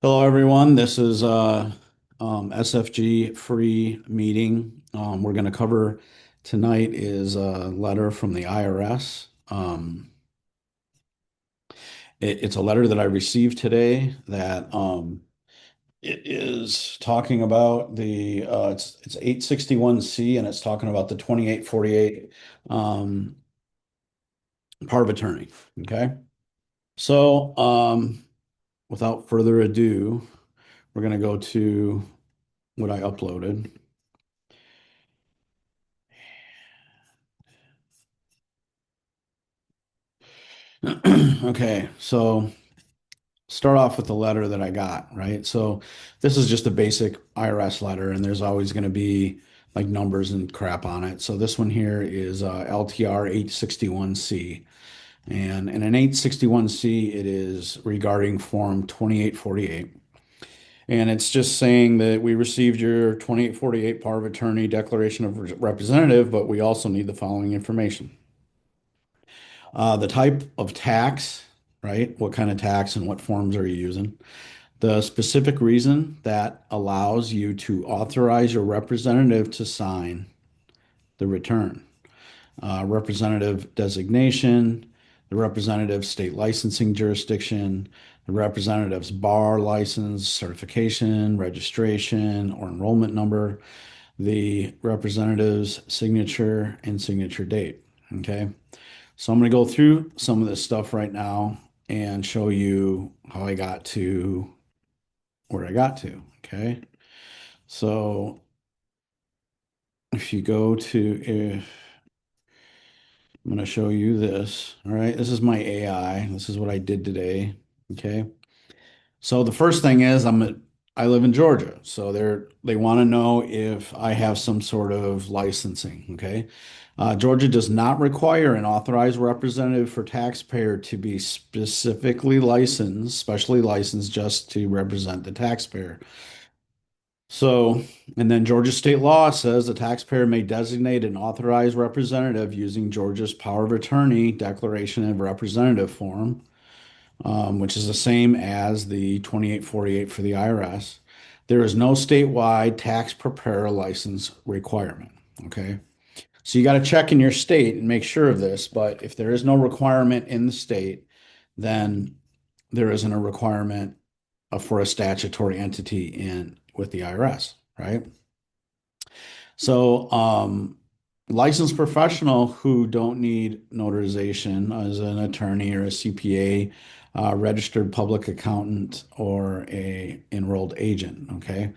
Hello, everyone. This is SFG free meeting. We're going to cover tonight is a letter from the IRS. It's a letter that I received today that it is talking about it's 861C, and it's talking about the 2848 um, power of attorney. Okay. So without further ado, we're going to go to what I uploaded. Okay, so start off with the letter that I got, right? So this is just a basic IRS letter, and there's always going to be like numbers and crap on it. So this one here is LTR 861C. And in an 861C, it is regarding Form 2848. And it's just saying that we received your 2848 power of attorney declaration of representative, but we also need the following information. The type of tax, right? What kind of tax and what forms are you using? The specific reason that allows you to authorize your representative to sign the return. Representative designation, the representative's state licensing jurisdiction, the representative's bar license, certification, registration, or enrollment number, the representative's signature and signature date. Okay. So I'm going to go through some of this stuff right now and show you how I got to where I got to. Okay. So if you go to, if I'm going to show you this. All right. This is my AI. This is what I did today. Okay. So the first thing is I live in Georgia. So they want to know if I have some sort of licensing. Okay. Georgia does not require an authorized representative for taxpayer to be specifically licensed, specially licensed just to represent the taxpayer. So, and then Georgia state law says the taxpayer may designate an authorized representative using Georgia's power of attorney declaration of representative form, which is the same as the 2848 for the IRS. There is no statewide tax preparer license requirement. Okay. So you got to check in your state and make sure of this. But if there is no requirement in the state, then there isn't a requirement for a statutory entity in with the IRS, right? So, licensed professional who don't need notarization as an attorney or a CPA, registered public accountant, or a enrolled agent. Okay,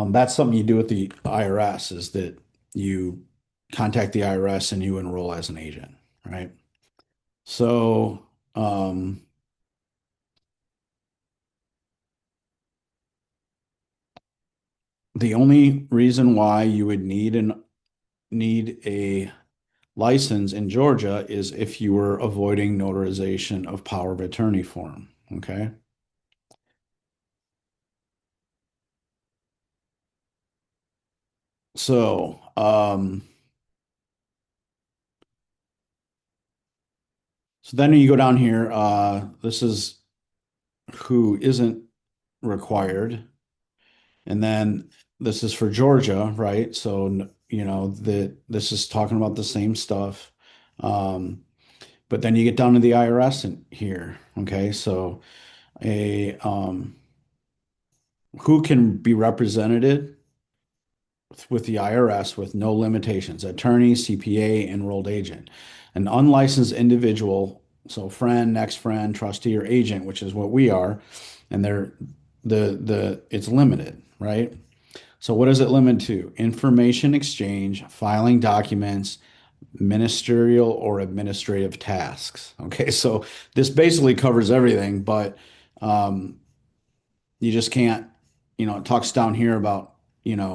that's something you do with the IRS is that you contact the IRS and you enroll as an agent, right? So, the only reason why you would need a license in Georgia is if you were avoiding notarization of power of attorney form. Okay. So, so then you go down here. This is who isn't required. And then this is for Georgia, right? So, you know, that this is talking about the same stuff. Um, but then you get down to the IRS in here. Okay. So a who can be represented with the IRS with no limitations, attorney, CPA, enrolled agent. An unlicensed individual, so friend, next friend, trustee, or agent, which is what we are, and they're the it's limited, right? So what is it limited to? Information exchange, filing documents, ministerial or administrative tasks. Okay, so this basically covers everything, but um, you just can't, it talks down here about,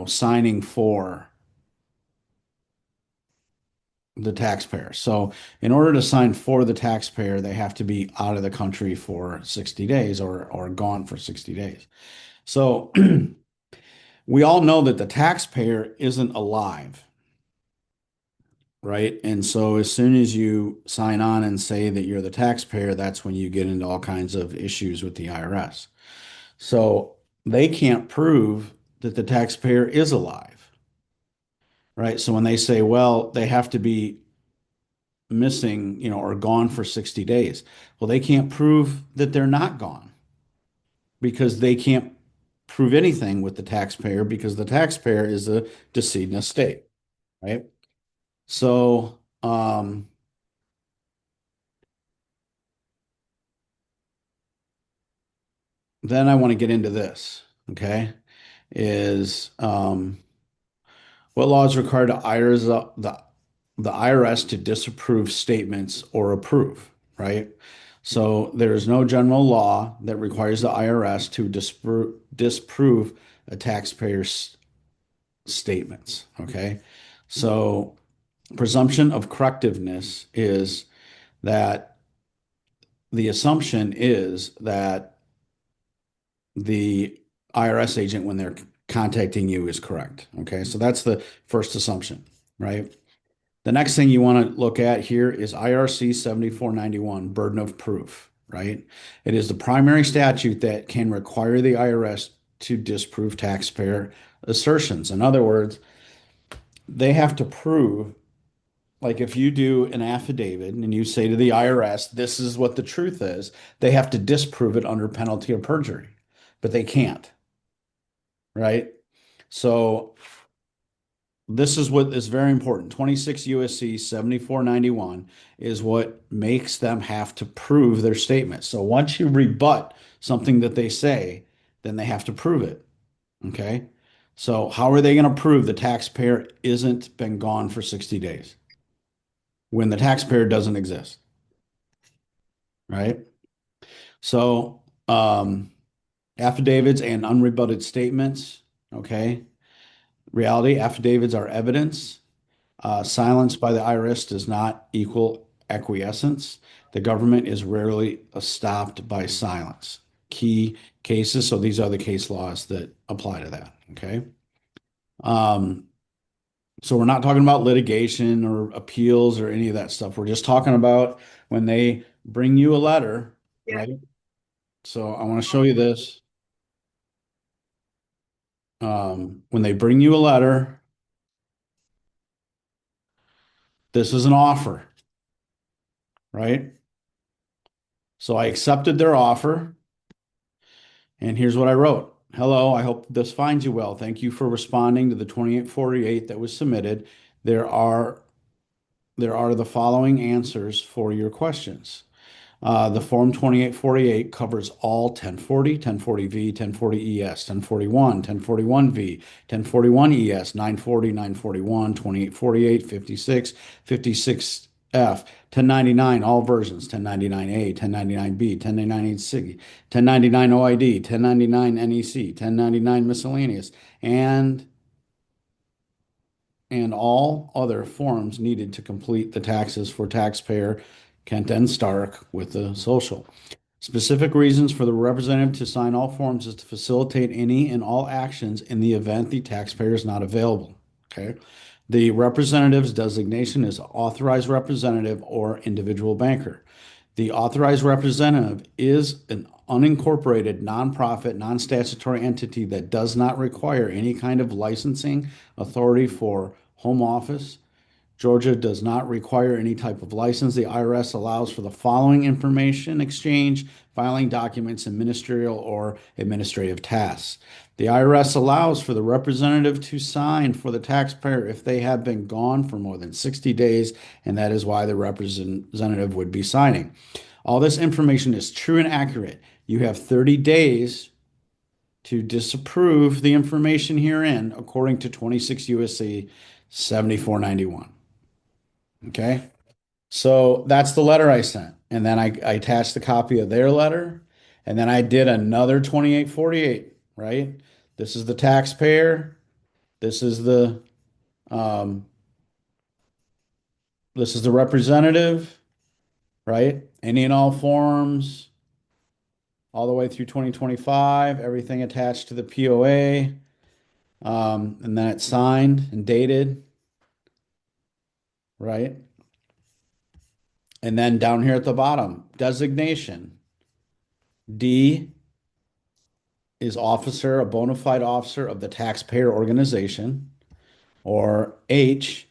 signing for the taxpayer. So in order to sign for the taxpayer, they have to be out of the country for 60 days or gone for 60 days. So we all know that the taxpayer isn't alive, right? And so as soon as you sign on and say that you're the taxpayer, that's when you get into all kinds of issues with the IRS. So they can't prove that the taxpayer is alive, right? So when they say, well, they have to be missing, or gone for 60 days, well, they can't prove that they're not gone because they can't prove anything with the taxpayer because the taxpayer is a decedent estate, right? So, then I want to get into this, okay? Is what law is required to the IRS to disapprove statements or approve, right? So there is no general law that requires the IRS to disprove a taxpayer's statements, okay? So presumption of correctiveness is that the assumption is that the IRS agent, when they're contacting you, is correct. Okay, so that's the first assumption, right? The next thing you want to look at here is IRC 7491, burden of proof, right? It is the primary statute that can require the IRS to disprove taxpayer assertions. In other words, they have to prove, like if you do an affidavit and you say to the IRS, this is what the truth is, they have to disprove it under penalty of perjury, but they can't, right? So this is what is very important. 26 USC 7491 is what makes them have to prove their statement. So once you rebut something that they say, then they have to prove it. Okay. So how are they going to prove the taxpayer isn't been gone for 60 days when the taxpayer doesn't exist? Right. So affidavits and unrebutted statements. Okay. Reality affidavits are evidence. Silence by the IRS does not equal acquiescence. The government is rarely stopped by silence. Key cases. So these are the case laws that apply to that. Okay. Um, so we're not talking about litigation or appeals or any of that stuff. We're just talking about when they bring you a letter, right? So I want to show you this. When they bring you a letter, this is an offer, right? So I accepted their offer. And here's what I wrote. Hello, I hope this finds you well. Thank you for responding to the 2848 that was submitted. There are there are the following answers for your questions. The Form 2848 covers all 1040, 1040V, 1040ES, 1041, 1041V, 1041ES, 940, 941, 2848, 56, 56F, 1099, all versions, 1099A, 1099B, 1099C, 1099 OID, 1099 NEC, 1099 miscellaneous, and all other forms needed to complete the taxes for taxpayer Kent N. Stark with the social. Specific reasons for the representative to sign all forms is to facilitate any and all actions in the event the taxpayer is not available. Okay. The representative's designation is authorized representative or individual banker. The authorized representative is an unincorporated, nonprofit, non-statutory entity that does not require any kind of licensing authority for home office. Georgia does not require any type of license. The IRS allows for the following information exchange, filing documents, and ministerial or administrative tasks. The IRS allows for the representative to sign for the taxpayer if they have been gone for more than 60 days, and that is why the representative would be signing. All this information is true and accurate. You have 30 days to disapprove the information herein according to 26 USC 7491. Okay. So that's the letter I sent. And then I attached a copy of their letter. And then I did another 2848, right? This is the taxpayer. This is the um, this is the representative, right? Any and all forms, all the way through 2025, everything attached to the POA. And then it's signed and dated, right? And then down here at the bottom, designation D is officer, a bona fide officer of the taxpayer organization, or H,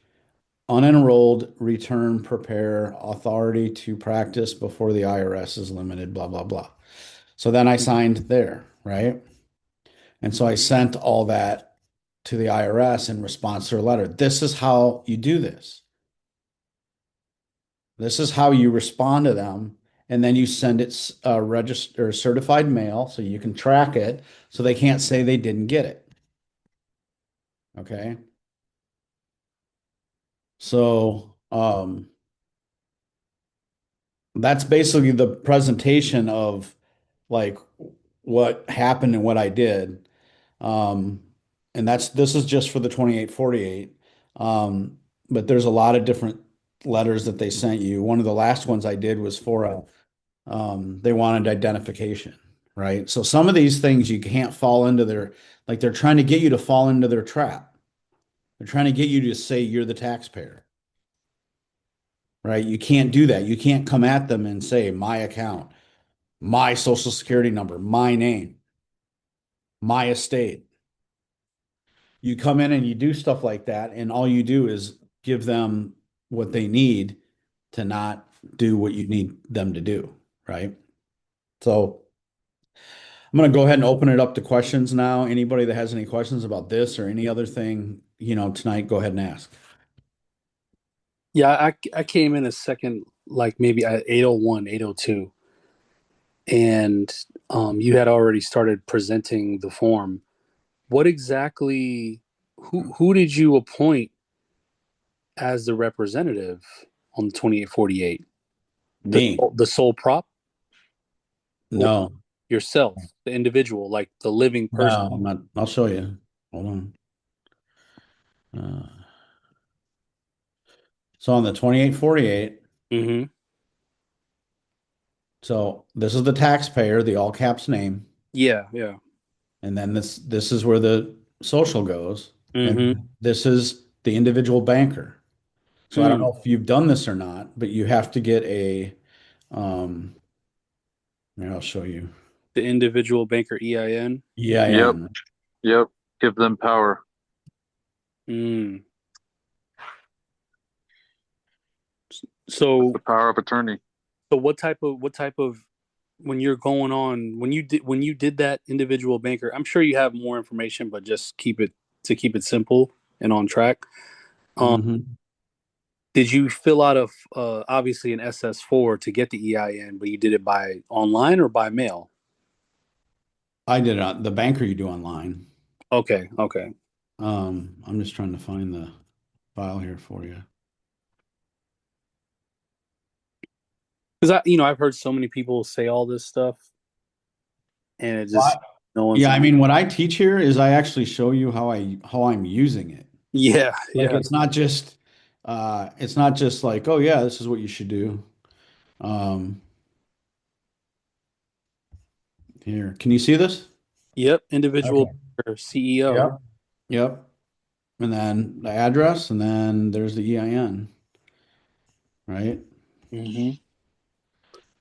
unenrolled return preparer, authority to practice before the IRS is limited, blah, blah, blah. So then I signed there, right? And so I sent all that to the IRS in response to their letter. This is how you do this. This is how you respond to them. And then you send it register certified mail so you can track it so they can't say they didn't get it. Okay. So that's basically the presentation of like what happened and what I did. Um, and this is just for the 2848. But there's a lot of different letters that they sent you. One of the last ones I did was for they wanted identification, right? So some of these things you can't fall into like they're trying to get you to fall into their trap. They're trying to get you to say you're the taxpayer, right? You can't do that. You can't come at them and say my account, my social security number, my name, my estate. You come in and you do stuff like that, and all you do is give them what they need to not do what you need them to do, right? So I'm going to go ahead and open it up to questions now. Anybody that has any questions about this or any other thing, tonight, go ahead and ask. Yeah, I came in a second, like maybe at 8:01, 8:02, and you had already started presenting the form. What exactly, who did you appoint as the representative on the 2848? Me? The sole prop or No, yourself, the individual, like the living person? no, I'm not. I'll show you. Hold on. Uh, so on the 2848, Mm-hmm. so this is the taxpayer, the all caps name, Yeah, yeah. and then this is where the social goes, and Mm-hmm. this is the individual banker. So I don't Mm. know if you've done this or not, but you have to get um, here, I'll show you. The individual banker EIN. Yep, EIN. yep. Give them power. Mm. That's So the power of attorney. So what type of when you're going on when you did that individual banker, I'm sure you have more information, but just keep it simple and on track. Um, Hmm. did you fill out a obviously an SS4 to get the EIN, but you did it by online or by mail? I did it on the banker you do online. Okay, okay. I'm just trying to find the file here for you. Because I've heard so many people say all this stuff, and it just What? no one's Yeah, I mean, what I teach here is I actually show you how I'm using it. yeah, Like yeah. it's not just like, oh yeah, this is what you should do. Um, Here, can you see this? Yep, individual Okay. CEO. Yep. Yep. And then the address, and then there's the EIN, right? Hmm.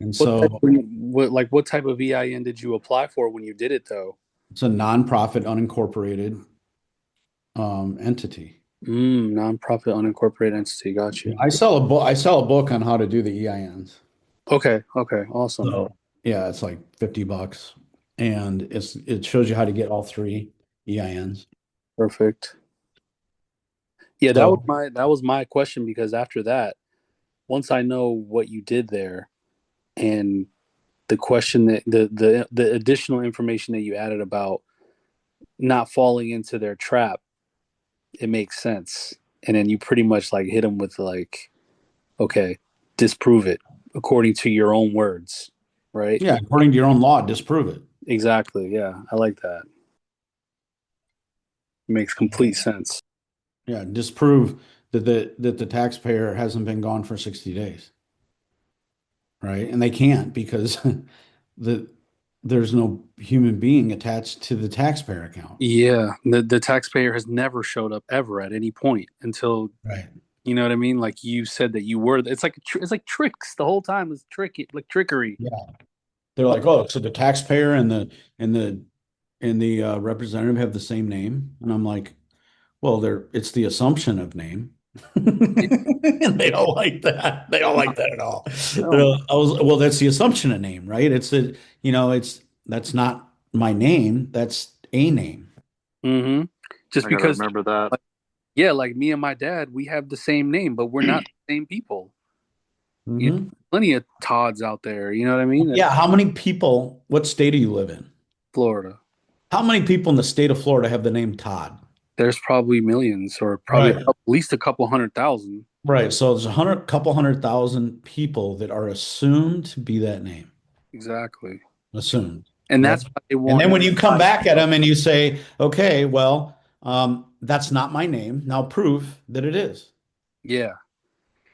And What type, so what type of EIN did you apply for when you did it though? it's a nonprofit, unincorporated entity. Nonprofit unincorporated entity. Got you. I sell a book on how to do the EINs. Okay. Okay. Awesome. So yeah, it's like $50 and it shows you how to get all three EINs. Perfect. Yeah, So that was my question because after that, once I know what you did there and the question that the additional information that you added about not falling into their trap, it makes sense. And then you pretty much like hit them with like, okay, disprove it according to your own words, right? yeah, according to your own law, disprove it. Exactly. Yeah, I like that. It makes complete sense. Yeah, disprove that the taxpayer hasn't been gone for 60 days, right? And they can't because the there's no human being attached to the taxpayer account. Yeah, the taxpayer has never showed up ever at any point until Right. you know what I mean. Like you said that you were. It's like it's like tricks the whole time. It's tricky, like trickery. Yeah. They're like, oh, so the taxpayer and the and the representative have the same name. And I'm like, well, it's the assumption of name. And they don't like that. They don't like that at all. Oh, Well, that's the assumption of name, right? That's not my name. That's a name. mm-hmm. Just I gotta because, remember that. like, yeah, like me and my dad, we have the same name, but we're not the same people. You know, Hmm. plenty of Todds out there. You know what I mean? Yeah. How many people, what state do you live in? Florida. How many people in the state of Florida have the name Todd? There's probably millions, or probably Right. at least a couple 100,000. Right. So there's couple 100,000 people that are assumed to be that name. Exactly. Assumed. And Right. that's why they And want then you when to you come buy back at yourself. them and you say, okay, well, that's not my name. Now prove that it is. Yeah.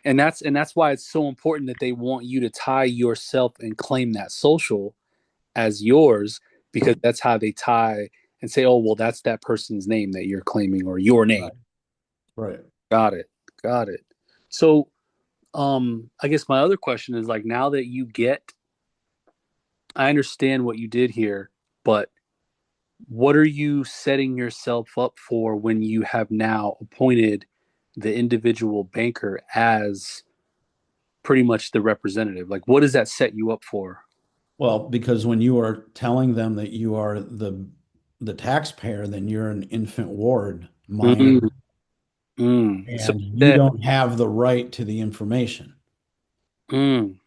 And that's why it's so important that they want you to tie yourself and claim that social as yours, because that's how they tie and say, oh, well, that's that person's name that you're claiming, or your name. Right. Right. Got it. Got it. So, I guess my other question is, like, now that you get, I understand what you did here, but what are you setting yourself up for when you have now appointed the individual banker as pretty much the representative? Like, what does that set you up for? Well, because when you are telling them that you are the taxpayer, then you're an infant ward minor Mm, So and you instead, don't have the right to the information. mm,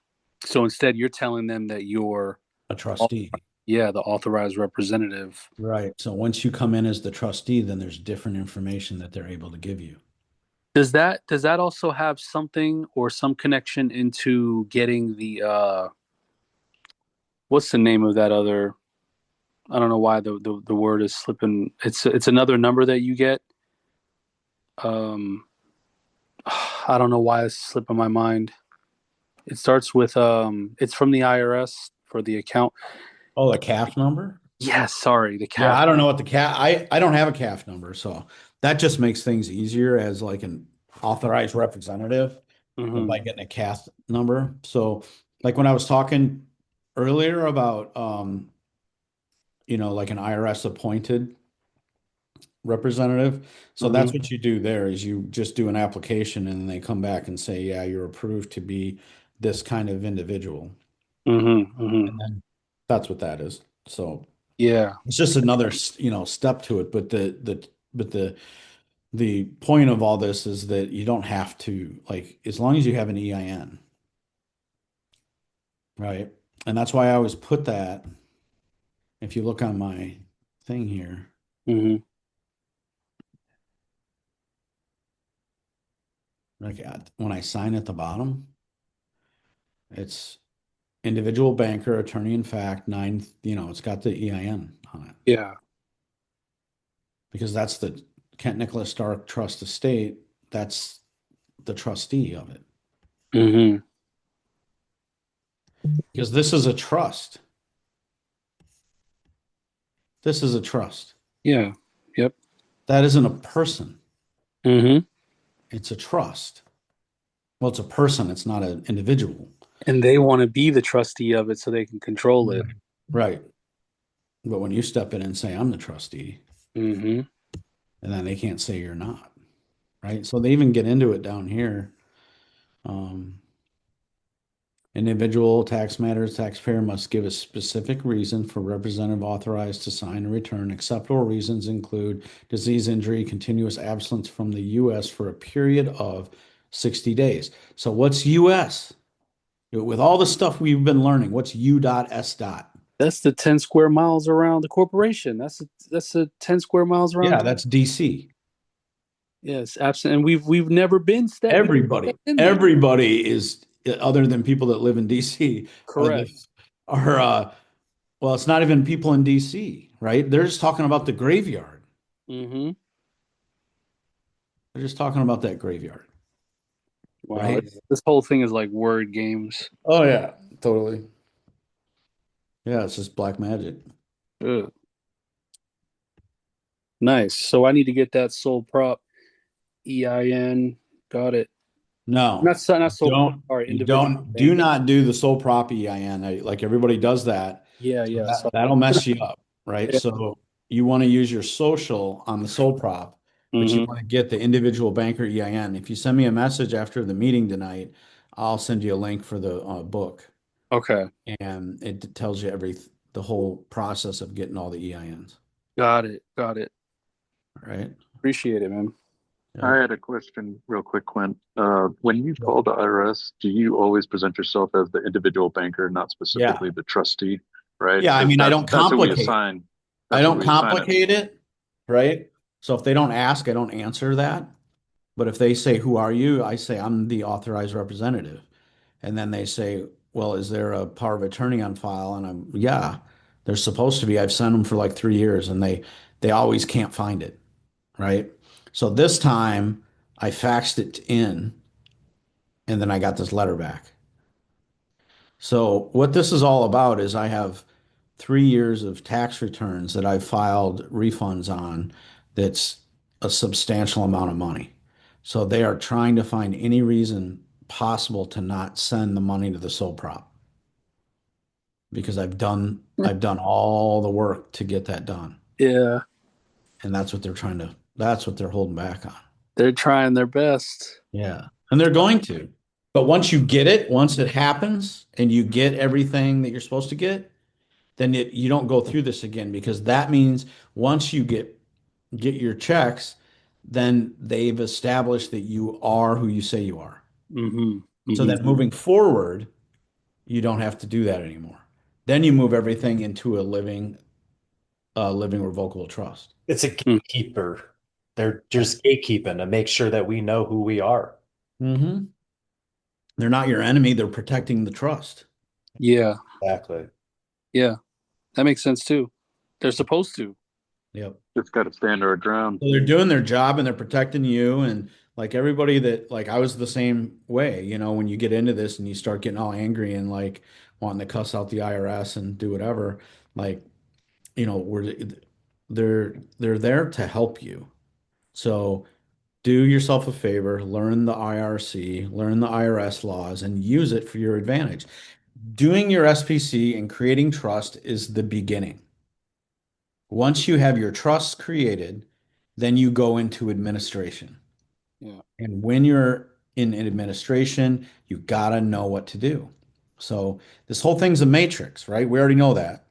so instead, you're telling them that you're, A trustee. yeah, the authorized representative. Right. So once you come in as the trustee, then there's different information that they're able to give you. Does that also have something or some connection into getting the what's the name of that other? I don't know why the word is slipping. It's another number that you get. Um, I don't know why it's slipping my mind. It starts with it's from the IRS for the account. Oh, the CAF number? Yes, sorry, the Yeah, CAF. I don't know what the CAF, I don't have a CAF number, so that just makes things easier as like an authorized representative Hmm. by getting a CAF number. So like when I was talking earlier about like an IRS appointed representative. So Hmm. that's what you do there is you just do an application and then they come back and say, yeah, you're approved to be this kind of individual. Hmm. Hmm. And then that's what that is. So Yeah. it's just another, step to it. But the point of all this is that you don't have to, like, as long as you have an EIN, right? And that's why I always put that. If you look on my thing here, Hmm. like when I sign at the bottom, it's individual banker, attorney in fact, nine, it's got the EIN on it Yeah. because that's the Kent Nicholas Stark Trust Estate. That's the trustee of it Hmm. because this is a trust. This is a trust. Yeah. Yep. That isn't a person. Hmm. It's a trust. Well, it's a person. It's not an individual. And they want to be the trustee of it so they can control it. Right. But when you step in and say, I'm the trustee, Hmm. and then they can't say you're not, right? So they even get into it down here. Um, Individual tax matters, taxpayer must give a specific reason for representative authorized to sign a return. Acceptable reasons include disease, injury, continuous absence from the U.S. for a period of 60 days. So what's U.S.? With all the stuff we've been learning, what's U dot S dot? That's the 10 square miles around the corporation. That's the 10 square miles around. Yeah, that's DC. Yes, absolutely. And we've never been step we've Everybody, never been there. everybody is other than people that live in DC are the Correct. are well, it's not even people in DC, right? They're just talking about the graveyard. Hmm. They're just talking about that graveyard, Wow. right? This whole thing is like word games. Oh yeah, totally. Yeah, it's just black magic. Ugh. Nice. So I need to get that sole prop EIN. Got it. No, Not sole prop. don't Sorry, you individual don't do banker. not do the sole prop EIN. Like everybody does that. Yeah, So yeah. So that'll mess you up, right? yeah. So you want to use your social on the sole prop, but you Hmm. want to get the individual banker EIN. If you send me a message after the meeting tonight, I'll send you a link for the book, Okay. and it tells you the whole process of getting all the EINs. Got it. Got it. All right. Appreciate it, man. I Yep. had a question real quick, Quinn. When you Yep. call the IRS, do you always present yourself as the individual banker, not Yeah. specifically the trustee, right? Yeah. I Because mean, that's who we assign. I That's who don't we assign it. complicate it, right? So if they don't ask, I don't answer that. But if they say, "Who are you?" I say, "I'm the authorized representative." And then they say, "Well, is there a power of attorney on file?" And I'm, "Yeah, there's supposed to be. I've sent them for like 3 years, and they always can't find it, right?" So this time I faxed it in, and then I got this letter back. So what this is all about is I have 3 years of tax returns that I've filed refunds on that's a substantial amount of money. So they are trying to find any reason possible to not send the money to the sole prop because I've done all the work to get that done. Yeah, And that's what they're holding back on. they're trying their best. Yeah. And they're going to. But once it happens and you get everything that you're supposed to get, then you don't go through this again because that means once you get your checks, then they've established that you are who you say you are. Hmm. So Hmm. then moving forward, you don't have to do that anymore. Then you move everything into a living revocable trust. It's a gatekeeper. They're just gatekeeping to make sure that we know who we are. Hmm. They're not your enemy, they're protecting the trust. Yeah, Exactly. yeah, that makes sense too. They're supposed to. Yep. Just got to stand our ground. So they're doing their job and they're protecting you and like everybody that like I was the same way, when you get into this and you start getting all angry and like wanting to cuss out the IRS and do whatever, like, they're there to help you. So do yourself a favor, learn the IRC, learn the IRS laws and use it for your advantage. Doing your SPC and creating trust is the beginning. Once you have your trust created, then you go into administration. Yeah. And when you're in administration, you gotta know what to do. So this whole thing's a matrix, right? We already know that.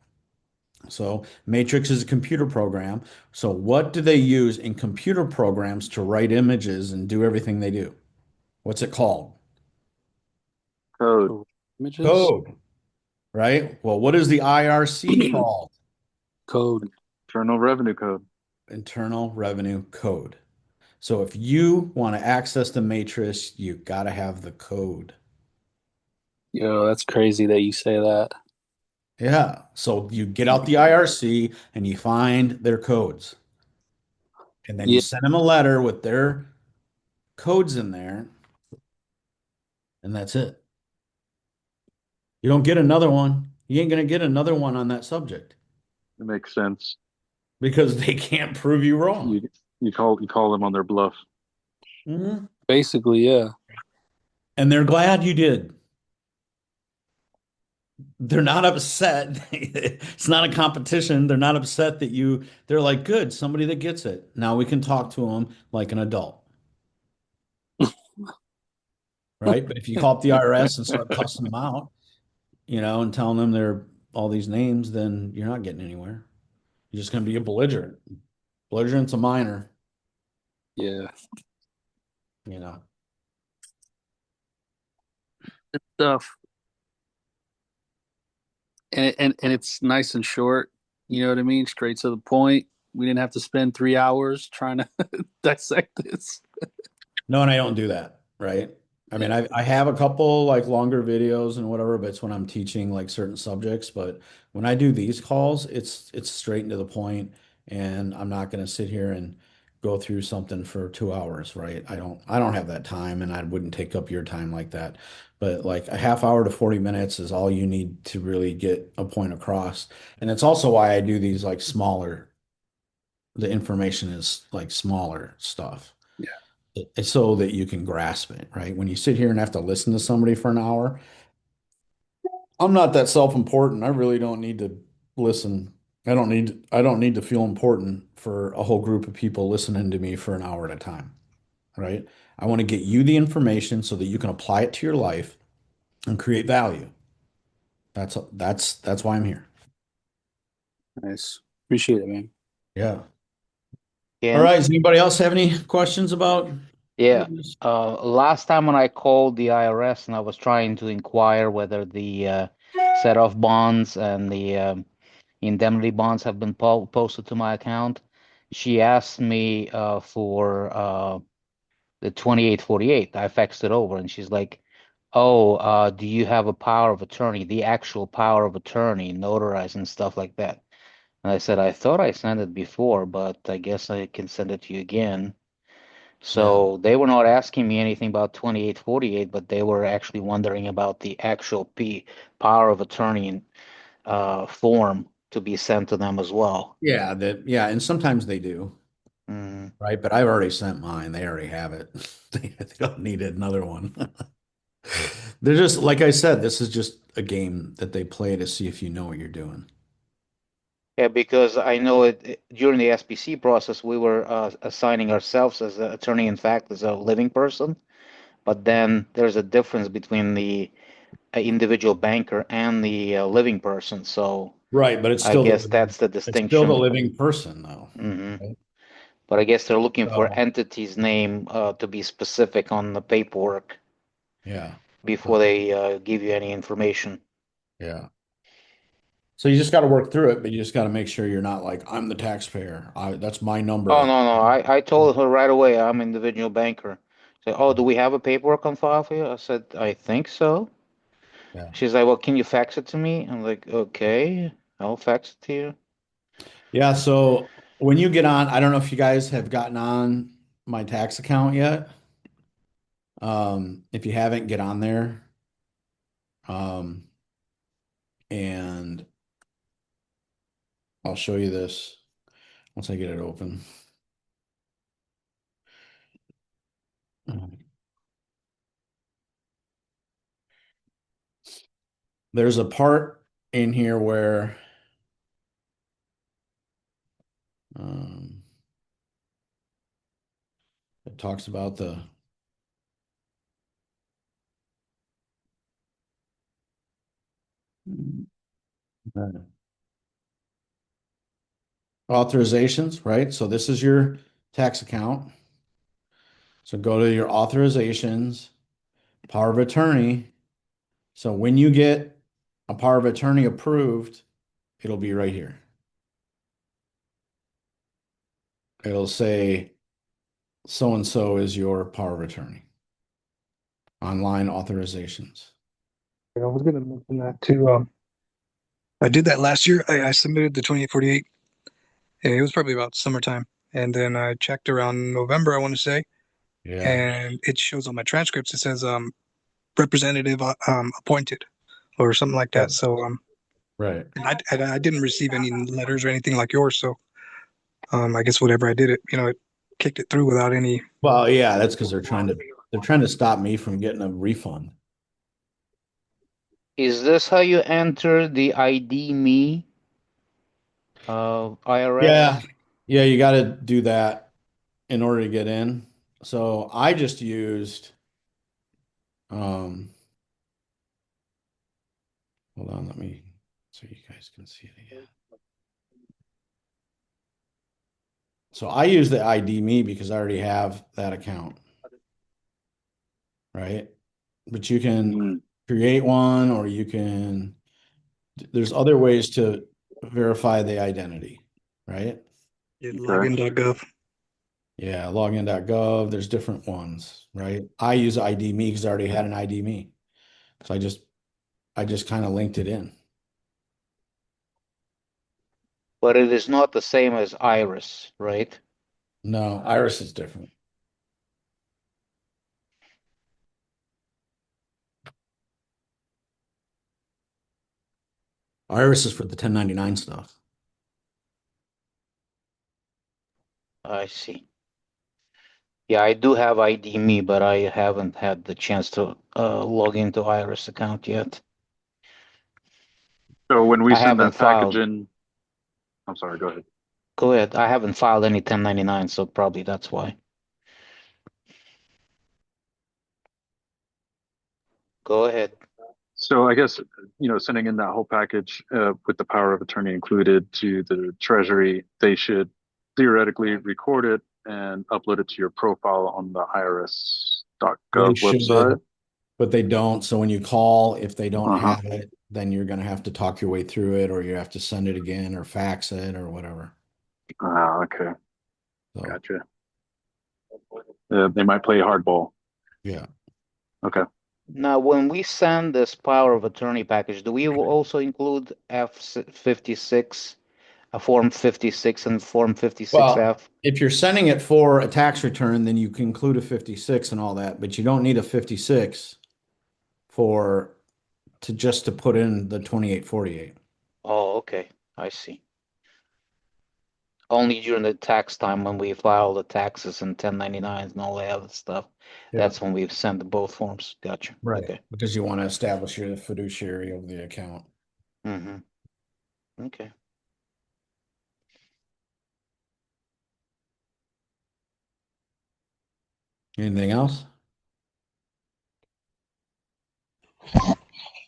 So matrix is a computer program. So what do they use in computer programs to write images and do everything they do? What's it called? Code, Cool. Images, Code, right? Well, what is the IRC called? code. Internal Revenue Code. Internal Revenue Code. So if you want to access the matrix, you got to have the code. Yo, that's crazy that you say that. Yeah. So you get out the IRC and you find their codes. And then you Yeah, send them a letter with their codes in there, and that's it. You don't get another one. You ain't going to get another one on that subject It makes sense. because they can't prove you wrong. You call them on their bluff. Mhm. basically, yeah. And they're glad you did. They're not upset. It's not a competition. They're not upset they're like, good, somebody that gets it. Now we can talk to them like an adult, right? But if you call up the IRS and start cussing them out, and telling them they're all these names, then you're not getting anywhere. You're just going to be a belligerent. Belligerent's a minor, Yeah. you know. Stuff. And it's nice and short. You know what I mean? Straight to the point. We didn't have to spend 3 hours trying to dissect this. No, and I don't do that, right? I mean, Yeah. I have a couple like longer videos and whatever, but it's when I'm teaching like certain subjects. But when I do these calls, it's straight into the point, and I'm not going to sit here and go through something for 2 hours, right? I don't have that time, and I wouldn't take up your time like that. But like a half hour to 40 minutes is all you need to really get a point across. And it's also why I do these like smaller, the information is like smaller stuff. Yeah. It's so that you can grasp it, right? When you sit here and have to listen to somebody for an hour, I'm not that self-important. I really don't need to listen. I don't need to feel important for a whole group of people listening to me for an hour at a time, right? I want to get you the information so that you can apply it to your life and create value. That's why I'm here. Nice. Appreciate it, man. Yeah. All Ken? right. Does anybody else have any questions about Yeah. this? Last time when I called the IRS and I was trying to inquire whether the set-off bonds and the indemnity bonds have been posted to my account, she asked me for the 2848. I faxed it over and she's like, "Oh, do you have a power of attorney, the actual power of attorney, notarized and stuff like that?" And I said, "I thought I sent it before, but I guess I can send it to you again." Yeah. So they were not asking me anything about 2848, but they were actually wondering about the actual power of attorney form to be sent to them as well. Yeah, and sometimes they do, Mm. right? But I've already sent mine. They already have it. They don't need another one. They're just, like I said, this is just a game that they play to see if you know what you're doing. Yeah, because I know during the SBC process, we were assigning ourselves as an attorney, in fact, as a living person. But then there's a difference between the individual banker and the living person. So Right, but I guess that's the it's still the distinction. living person though. Hmm. Right? But I guess they're looking for So, entity's name to be specific on the paperwork yeah. before So, they give you any information. yeah. So you just got to work through it, but you just got to make sure you're not like, I'm the taxpayer. That's my Oh, number. no, no. I told her right away I'm individual banker. Say, "Oh, do we have a paperwork on file for you?" I said, "I think so." Yeah. She's like, "Well, can you fax it to me?" I'm like, "Okay, I'll fax it to you." Yeah. So when you get on, I don't know if you guys have gotten on my tax account yet. If you haven't, get on there. Um, and I'll show you this once I get it open. There's a part in here where um, it talks about the authorizations, right? So this is your tax account. So go to your authorizations, power of attorney. So when you get a power of attorney approved, it'll be right here. It'll say so and so is your power of attorney. Online authorizations. I was going to mention that too. I did that last year. I submitted the 2848. And it was probably about summertime. And then I checked around November, I want to say, Yeah, and it shows on my transcripts, it says representative appointed or something like that. So right. I didn't receive any letters or anything like yours. So I guess whatever I did, it kicked it through without any. Well, yeah, that's because they're trying to stop me from getting a refund. Is this how you enter the ID me Yeah. IRS? Yeah, you got to do that in order to get in. So I just used um hold on, let me so you guys can see it again. So I use the ID me because I already have that account, right? But you can Mm, create one or there's other ways to verify the identity, right? okay. Login.gov. Yeah, login.gov, there's different ones, right? I use ID me because I already had an ID me. So I just kind of linked it in. But it is not the same as Iris, right? No, Iris is different. Iris is for the 1099 stuff. I see. Yeah, I do have ID me, but I haven't had the chance to log into Iris account yet. So when we I send haven't that package filed. in, I'm sorry, go ahead. Go ahead. I haven't filed any 1099, so probably that's why. Go ahead. So I guess, sending in that whole package with the power of attorney included to the Treasury, they should theoretically record it and upload it to your profile on the They IRS.gov should, website. but they don't. So when you call, if they don't Uh-huh. have it, then you're going to have to talk your way through it, or you have to send it again or fax it or whatever. Ah, okay. So, Gotcha. They might play hardball. yeah. Okay. Now, when we send this power of attorney package, do we also include F56, a Form 56 and Form Well, 56F? if you're sending it for a tax return, then you can include a 56 and all that, but you don't need a 56 for to put in the 2848. Oh, okay. I see. Only during the tax time when we file the taxes and 1099s and all that other stuff. Yeah. That's when we've sent both forms. Gotcha. Right. Okay. Because you want to establish you're the fiduciary of the account. Mm-hmm. Okay. Anything else?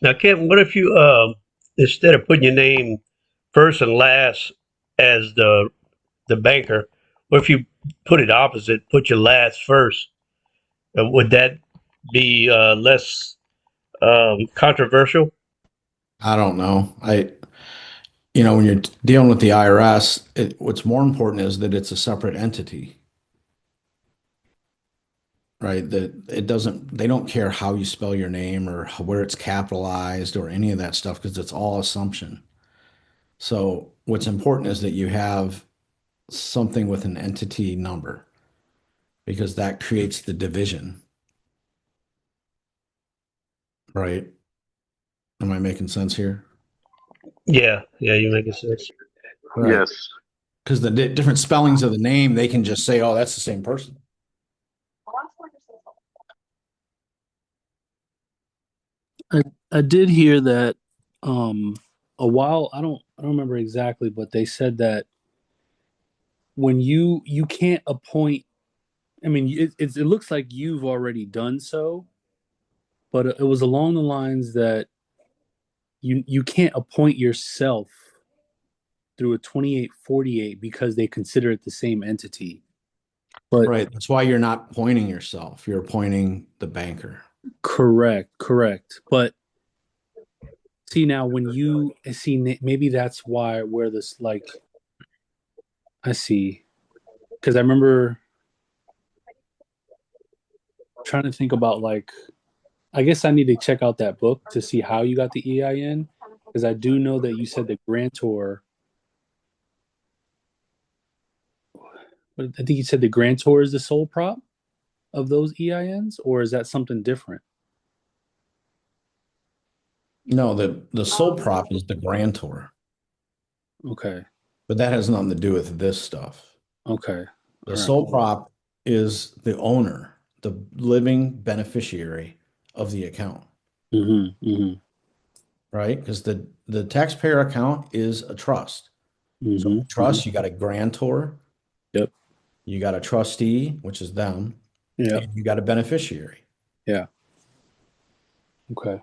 Now, Kevin, what if you instead of putting your name first and last as the banker, what if you put it opposite, put your last first? Would that be less controversial? I don't know. When you're dealing with the IRS, what's more important is that it's a separate entity, right? That they don't care how you spell your name or where it's capitalized or any of that stuff because it's all assumption. So what's important is that you have something with an entity number because that creates the division, right? Am I making sense here? Yeah, yeah, you're making sense. Right. Yes. Because the different spellings of the name, they can just say, oh, that's the same person. I did hear that a while I don't remember exactly, but they said that when you can't appoint, I mean it looks like you've already done so, but it was along the lines that you can't appoint yourself through a 2848 because they consider it the same entity. But Right. That's why you're not appointing yourself. You're appointing the banker. correct. But see now when you see maybe that's why where this like I see because I remember trying to think about like I guess I need to check out that book to see how you got the EIN because I do know that you said the grantor. I think you said the grantor is the sole prop of those EINs, or is that something different? No, the sole prop is the grantor, Okay, but that has nothing to do with this stuff. okay, The all right. sole prop is the owner, the living beneficiary of the account, Mm-hmm. right? Because the taxpayer account is a trust. So in a Mm-hmm. trust, you got a grantor, Yep. you got a trustee, which is them, Yep. and you got a beneficiary, Yeah. Okay.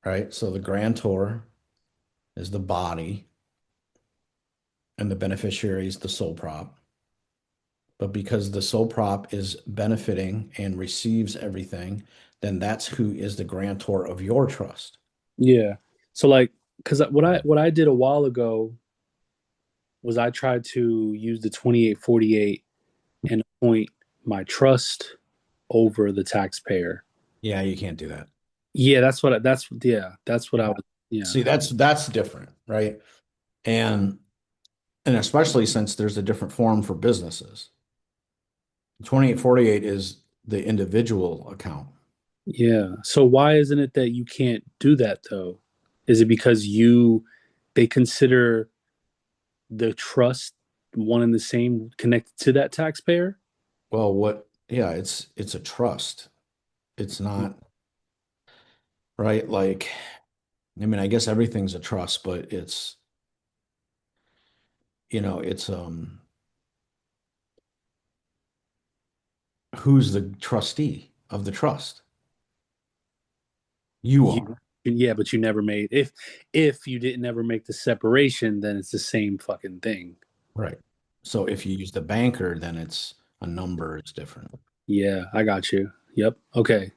right? So the grantor is the body, and the beneficiary is the sole prop. But because the sole prop is benefiting and receives everything, then that's who is the grantor of your trust. Yeah. So like, because what I did a while ago was I tried to use the 2848 and appoint my trust over the taxpayer. Yeah, you can't do that. Yeah, that's what I was. Yeah. See, that's different, right? And and especially since there's a different form for businesses. 2848 is the individual account. Yeah. So why isn't it that you can't do that though? Is it because they consider the trust one and the same connected to that taxpayer? Well, yeah, it's a trust. It's not, right? Like, I mean, I guess everything's a trust, but it's it's who's the trustee of the trust? You You, are. yeah, but you never made if you didn't ever make the separation, then it's the same fucking thing. Right. So if you use the banker, then it's a number, it's different. Yeah, I got you. Yep. Okay.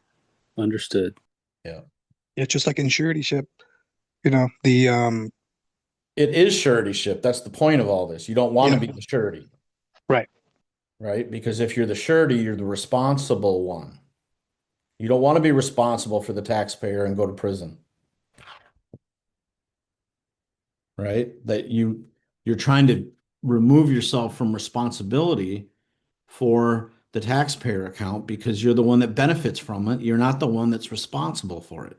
Understood. Yeah. It's just like in suretyship, the It is suretyship. That's the point of all this. You don't want to yeah, be the surety, right. right? Because if you're the surety, you're the responsible one. You don't want to be responsible for the taxpayer and go to prison, right? You're trying to remove yourself from responsibility for the taxpayer account because you're the one that benefits from it. You're not the one that's responsible for it.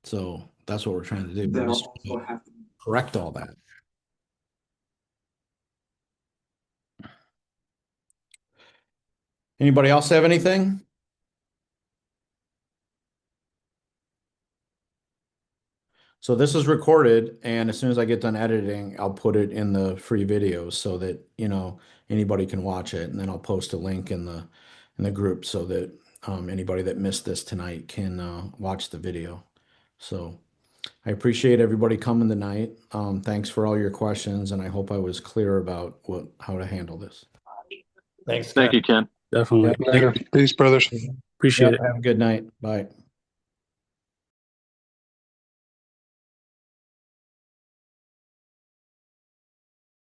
So that's what we're trying to do. We're just trying to correct all that. Anybody else have anything? So this is recorded, and as soon as I get done editing, I'll put it in the free videos so that, anybody can watch it. And then I'll post a link in the group so that anybody that missed this tonight can watch the video. So I appreciate everybody coming tonight. Thanks for all your questions, and I hope I was clear about how to handle this. Thanks, Ken. Thank you, Ken. Definitely. Yep. Later. Peace, brothers. Appreciate Yep. it. Have a good night. Bye.